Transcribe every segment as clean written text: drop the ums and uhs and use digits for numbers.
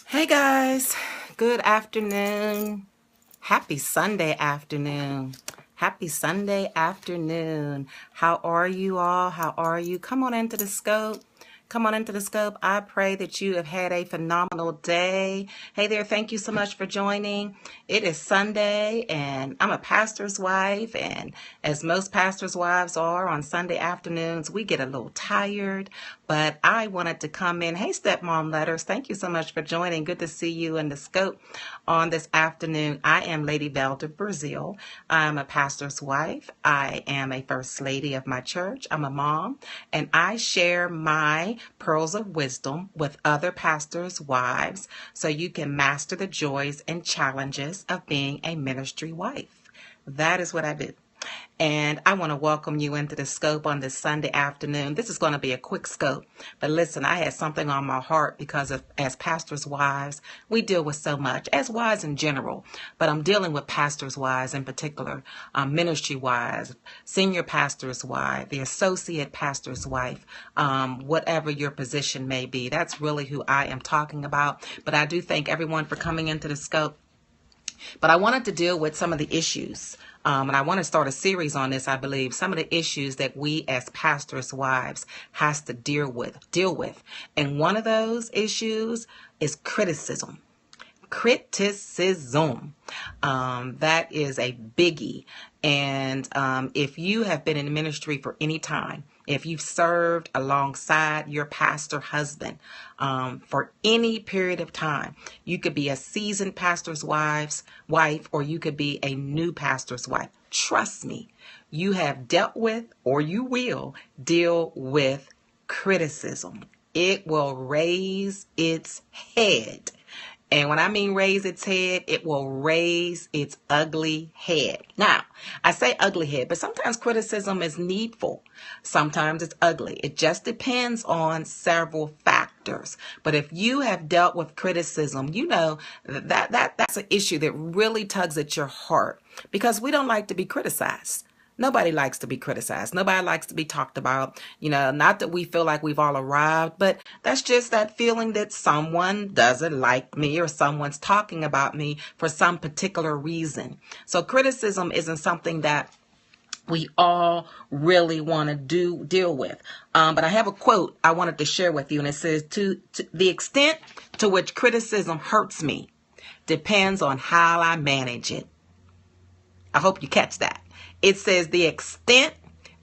Hey guys, good afternoon. Happy Sunday afternoon. Happy Sunday afternoon. How are you all? How are you? Come on into the scope. Come on into the scope. I pray that you have had a phenomenal day. Hey there, thank you so much for joining. It is Sunday and I'm a pastor's wife, and as most pastors' wives are on Sunday afternoons, we get a little tired, but I wanted to come in. Hey, Stepmom Letters, thank you so much for joining. Good to see you in the scope on this afternoon. I am Lady Velda Brazil. I'm a pastor's wife. I am a first lady of my church. I'm a mom, and I share my pearls of wisdom with other pastors' wives so you can master the joys and challenges of being a ministry wife. That is what I do. And I want to welcome you into the scope on this Sunday afternoon. This is going to be a quick scope, but listen, I had something on my heart because as pastors' wives, we deal with so much, as wives in general, but I'm dealing with pastors' wives in particular, ministry wives, senior pastor's wife, the associate pastor's wife, whatever your position may be. That's really who I am talking about. But I do thank everyone for coming into the scope. But I wanted to deal with some of the issues. And I want to start a series on this, I believe, some of the issues that we as pastors' wives has to deal with. And one of those issues is criticism. That is a biggie. And if you have been in ministry for any time, if you've served alongside your pastor husband for any period of time, you could be a seasoned pastor's wife, or you could be a new pastor's wife. Trust me, you have dealt with, or you will deal with criticism. It will raise its head. And when I mean raise its head, it will raise its ugly head. Now, I say ugly head, but sometimes criticism is needful. Sometimes it's ugly. It just depends on several factors. But if you have dealt with criticism, you know that's an issue that really tugs at your heart, because we don't like to be criticized. Nobody likes to be criticized. Nobody likes to be talked about. Not that we feel like we've all arrived, but that's just that feeling that someone doesn't like me or someone's talking about me for some particular reason. So criticism isn't something that we all really want to deal with. But I have a quote I wanted to share with you, and it says, to the extent to which criticism hurts me depends on how I manage it. I hope you catch that. It says the extent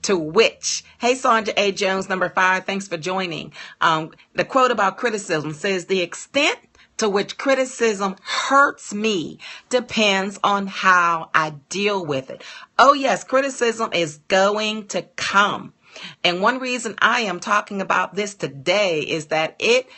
to which. Hey, Sandra A. Jones, number 5, thanks for joining. The quote about criticism says the extent to which criticism hurts me depends on how I deal with it. Oh, yes, criticism is going to come. And one reason I am talking about this today is that it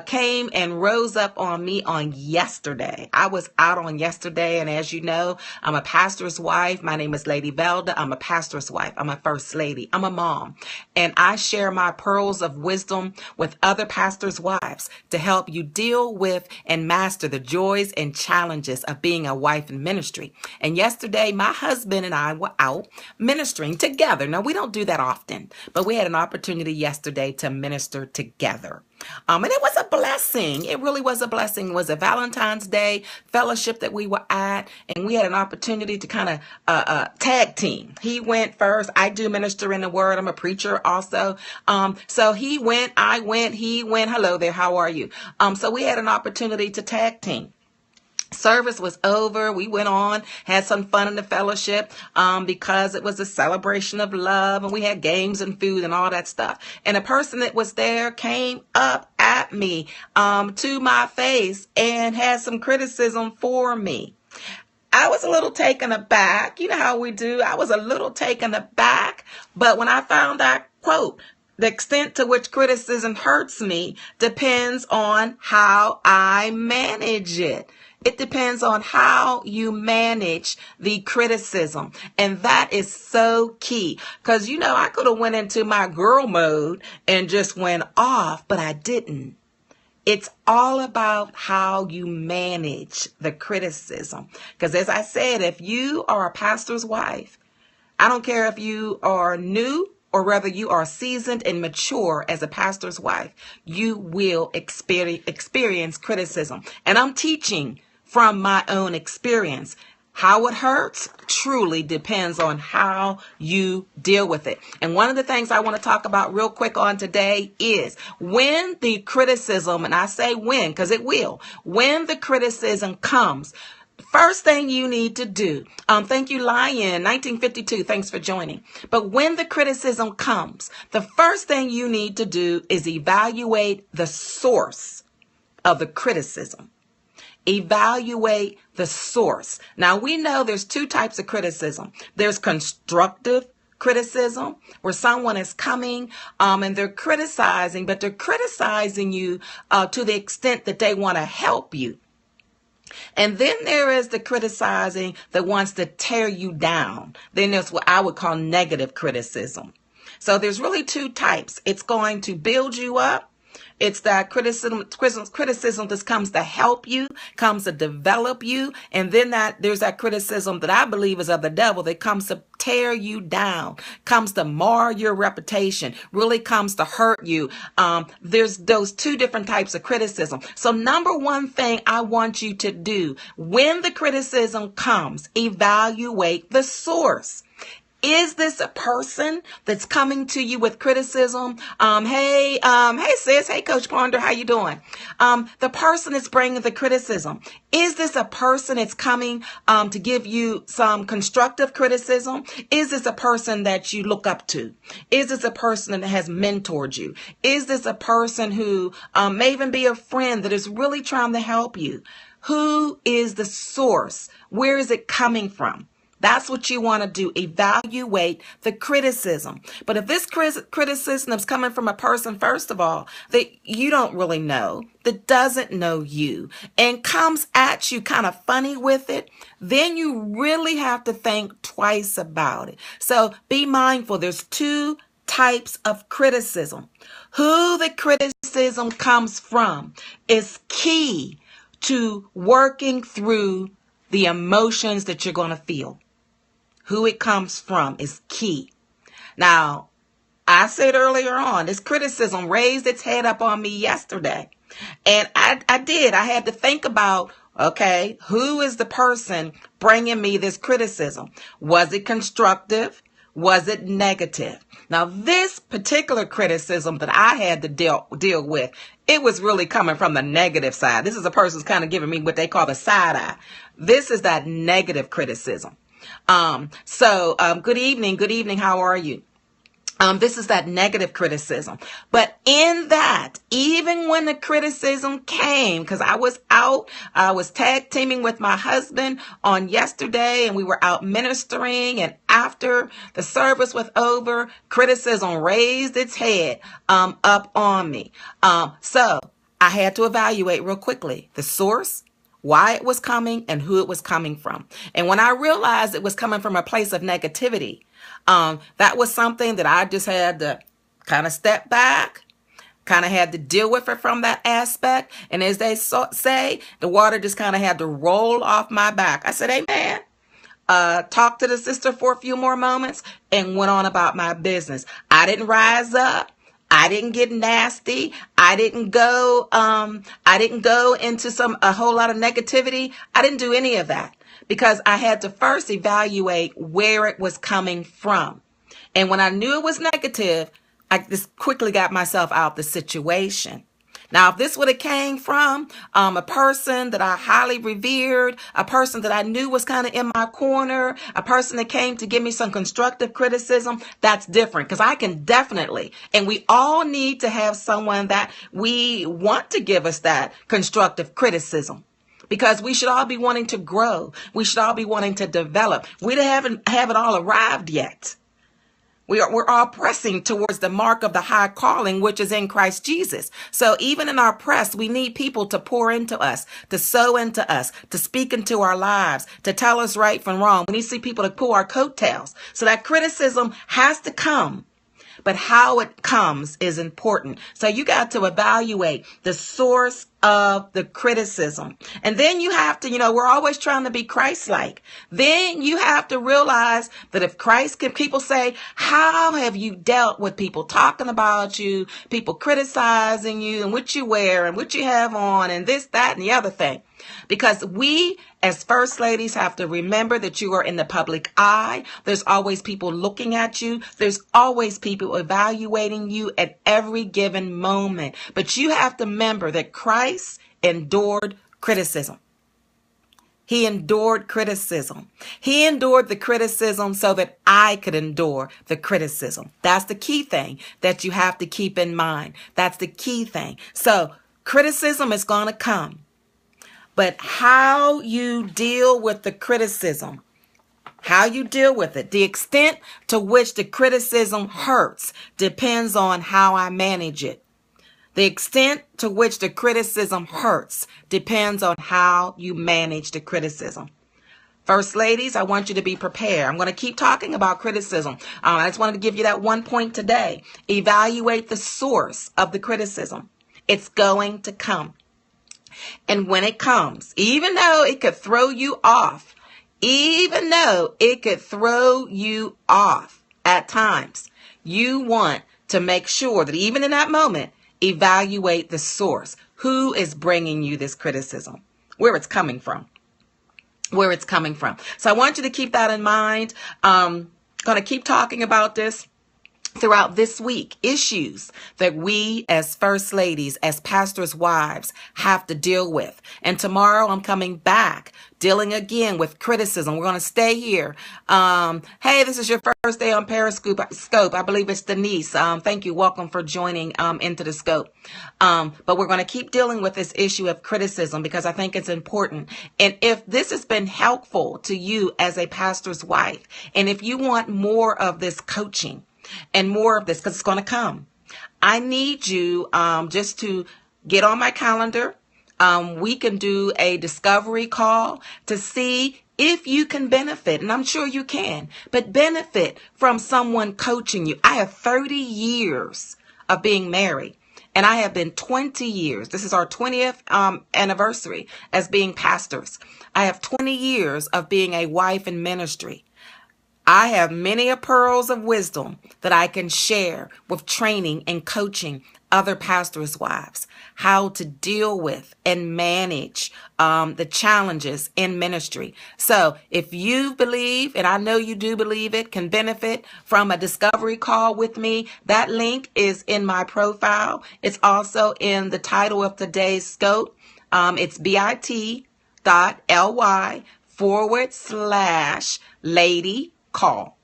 came and rose up on me on yesterday. I was out on yesterday, and as you know, I'm a pastor's wife. My name is Lady Velda. I'm a pastor's wife. I'm a first lady. I'm a mom. And I share my pearls of wisdom with other pastors' wives to help you deal with and master the joys and challenges of being a wife in ministry. And yesterday, my husband and I were out ministering together. Now, we don't do that often, but we had an opportunity yesterday to minister together. And it was a blessing. It really was a blessing. It was a Valentine's Day fellowship that we were at, and we had an opportunity to kind of tag team. He went first. I do minister in the word. I'm a preacher also. So he went, I went, he went. Hello there. How are you? So we had an opportunity to tag team. Service was over. We went on, had some fun in the fellowship because it was a celebration of love, and we had games and food and all that stuff. And a person that was there came up at me to my face and had some criticism for me. I was a little taken aback. You know how we do. I was a little taken aback. But when I found that quote, the extent to which criticism hurts me depends on how I manage it. It depends on how you manage the criticism. And that is so key. Because, I could have went into my girl mode and just went off, but I didn't. It's all about how you manage the criticism. Because as I said, if you are a pastor's wife, I don't care if you are new or whether you are seasoned and mature as a pastor's wife, you will experience criticism. And I'm teaching from my own experience. How it hurts truly depends on how you deal with it. And one of the things I want to talk about real quick on today is when the criticism, and I say when because it will, when the criticism comes, first thing you need to do, thank you, Lion, 1952, thanks for joining. But when the criticism comes, the first thing you need to do is evaluate the source of the criticism. Evaluate the source. Now, we know there's two types of criticism. There's constructive criticism, where someone is coming and they're criticizing, but they're criticizing you to the extent that they want to help you. And then there is the criticizing that wants to tear you down. Then there's what I would call negative criticism. So there's really two types. It's going to build you up. It's that criticism that comes to help you, comes to develop you. And then there's that criticism that I believe is of the devil that comes to tear you down, comes to mar your reputation, really comes to hurt you. There's those two different types of criticism. So number one thing I want you to do when the criticism comes, evaluate the source. Is this a person that's coming to you with criticism? Hey sis, hey Coach Ponder, how you doing? The person is bringing the criticism. Is this a person that's coming to give you some constructive criticism? Is this a person that you look up to? Is this a person that has mentored you? Is this a person who may even be a friend that is really trying to help you? Who is the source? Where is it coming from? That's what you want to do. Evaluate the criticism. But if this criticism is coming from a person, first of all, that you don't really know, that doesn't know you, and comes at you kind of funny with it, then you really have to think twice about it. So be mindful. There's two types of criticism. Who the criticism comes from is key to working through the emotions that you're going to feel. Who it comes from is key. Now, I said earlier on, this criticism raised its head up on me yesterday. And I did. I had to think about, okay, who is the person bringing me this criticism? Was it constructive? Was it negative? Now, this particular criticism that I had to deal with, it was really coming from the negative side. This is a person's kind of giving me what they call the side eye. This is that negative criticism. Good evening. How are you? This is that negative criticism. But in that, even when the criticism came, because I was tag teaming with my husband on yesterday and we were out ministering, and after the service was over, criticism raised its head up on me. So I had to evaluate real quickly the source, why it was coming, and who it was coming from. And when I realized it was coming from a place of negativity, that was something that I just had to kind of step back, kind of had to deal with it from that aspect. And as they say, the water just kind of had to roll off my back. I said, amen. Talked to the sister for a few more moments and went on about my business. I didn't rise up. I didn't get nasty. I didn't go into a whole lot of negativity. I didn't do any of that because I had to first evaluate where it was coming from. And when I knew it was negative, I just quickly got myself out the situation. Now, if this would have came from a person that I highly revered, a person that I knew was kind of in my corner, a person that came to give me some constructive criticism, that's different because I can definitely, and we all need to have someone that we want to give us that constructive criticism. Because we should all be wanting to grow. We should all be wanting to develop. We haven't all arrived yet. We're all pressing towards the mark of the high calling, which is in Christ Jesus. So even in our press, we need people to pour into us, to sow into us, to speak into our lives, to tell us right from wrong. We need to see people to pull our coattails. So that criticism has to come. but how it comes is important. So you got to evaluate the source of the criticism. And then you have to, we're always trying to be Christ-like. Then you have to realize that if Christ can, people say, how have you dealt with people talking about you, people criticizing you and what you wear and what you have on and this, that, and the other thing? Because we as first ladies have to remember that you are in the public eye. There's always people looking at you. There's always people evaluating you at every given moment. But you have to remember that Christ endured criticism. He endured criticism. He endured the criticism so that I could endure the criticism. That's the key thing that you have to keep in mind. That's the key thing. So criticism is going to come. But how you deal with the criticism, how you deal with it, the extent to which the criticism hurts depends on how I manage it. The extent to which the criticism hurts depends on how you manage the criticism. First ladies, I want you to be prepared. I'm going to keep talking about criticism. I just wanted to give you that one point today. Evaluate the source of the criticism. It's going to come. And when it comes, even though it could throw you off, at times, you want to make sure that even in that moment, evaluate the source. Who is bringing you this criticism? Where it's coming from. So I want you to keep that in mind. Going to keep talking about this throughout this week, issues that we as first ladies, as pastors' wives, have to deal with. And tomorrow I'm coming back, dealing again with criticism. We're going to stay here. Hey, this is your first day on Periscope. I believe it's Denise. Thank you. Welcome for joining into the scope. But we're going to keep dealing with this issue of criticism because I think it's important. And if this has been helpful to you as a pastor's wife, and if you want more of this coaching, and more of this, because it's going to come, I need you just to get on my calendar. We can do a discovery call to see if you can benefit. And I'm sure you can, but benefit from someone coaching you. I have 30 years of being married. And I have been 20 years. This is our 20th anniversary as being pastors. I have 20 years of being a wife in ministry. I have many pearls of wisdom that I can share with training and coaching other pastors' wives, how to deal with and manage the challenges in ministry. So if you believe, and I know you do believe it, can benefit from a discovery call with me, that link is in my profile. It's also in the title of today's scope. It's bit.ly/lady call.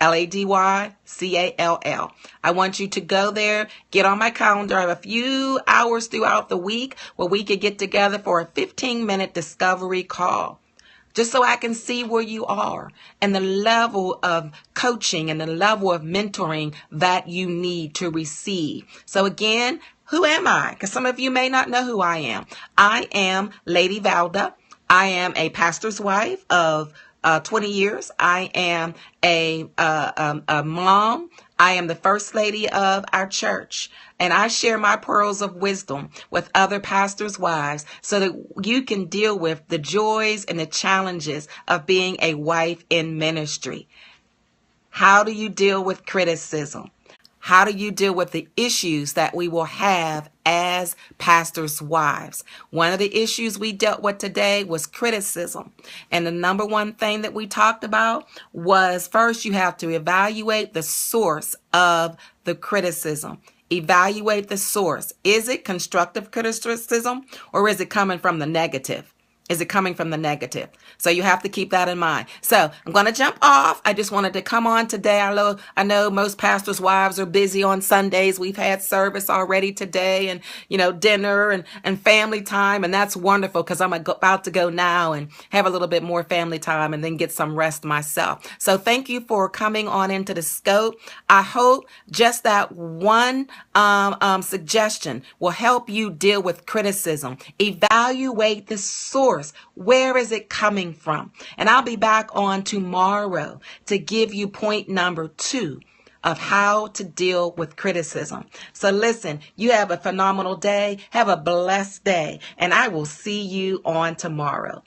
LADYCALL. I want you to go there, get on my calendar. I have a few hours throughout the week where we could get together for a 15-minute discovery call, just so I can see where you are and the level of coaching and the level of mentoring that you need to receive. So again, who am I? Because some of you may not know who I am. I am Lady Valda. I am a pastor's wife of 20 years. I am a mom. I am the first lady of our church, and I share my pearls of wisdom with other pastors' wives so that you can deal with the joys and the challenges of being a wife in ministry. How do you deal with criticism? How do you deal with the issues that we will have as pastors' wives? One of the issues we dealt with today was criticism. And the number one thing that we talked about was, first, you have to evaluate the source of the criticism. Evaluate the source. Is it constructive criticism, or is it coming from the negative? Is it coming from the negative? So you have to keep that in mind. So I'm going to jump off. I just wanted to come on today. I know most pastors' wives are busy on Sundays. We've had service already today and, dinner and family time. And that's wonderful because I'm about to go now and have a little bit more family time and then get some rest myself. So thank you for coming on into the scope. I hope just that one suggestion will help you deal with criticism. Evaluate the source. Where is it coming from? And I'll be back on tomorrow to give you point number 2 of how to deal with criticism. So listen, you have a phenomenal day. Have a blessed day, and I will see you on tomorrow.